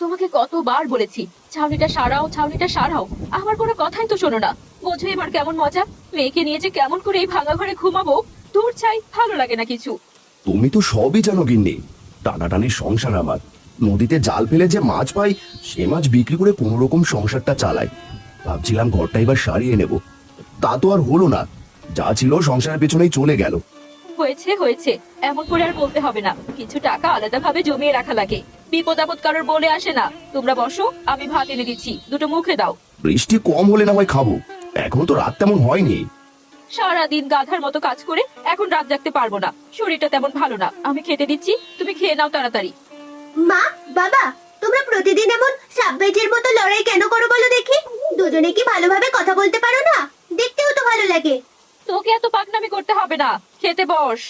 তোমাকে কতবার বলেছি ছাউনিটা সারাও, ছাউনিটা সারাও, আমার কোনো কথাই তো শোনো না। বোঝো এবার কেমন মজা, মেয়েকে নিয়ে যে কেমন করে এই ভাঙা ঘরে ঘুমাবো। দূর চাই, ভালো লাগে না কিছু। তুমি তো সবই জানো গিন্নি। টানাটানি সংসার আমার। নদীতে জাল ফেলে যে মাছ পাই, সে মাছ বিক্রি করে কোনো রকম সংসারটা চালাই। ভাবছিলাম ঘরটা এবার সারিয়ে নেব, তা তো আর হলো না। যা ছিল সংসারের পেছনেই চলে গেল। হয়েছে হয়েছে, এমন করে আর বলতে হবে না। কিছু টাকা আলাদা ভাবে জমিয়ে রাখা লাগে, বিপদ আপদ কারোর বলে আসে না। তোমরা বসো, আমি ভাত এনে দিচ্ছি, দুটো মুখে দাও। বৃষ্টি কম হলে না হয় খাবো, এখনো তো রাত তেমন হয়নি। সারাদিন গাধার মতো কাজ করে এখন রাত জাগতে পারবো না, শরীরটা তেমন ভালো না। আমি খেতে দিচ্ছি, তুমি খেয়ে নাও তাড়াতাড়ি। মা, বাবা, তোমরা প্রতিদিন এমন সাববেজের মতো লড়াই কেন করো বলো দেখি? দুজনে কি ভালোভাবে কথা বলতে পারো না? দেখতেও তো ভালো লাগে। তোকে এত পাকনামি করতে হবে না, খেতে বস।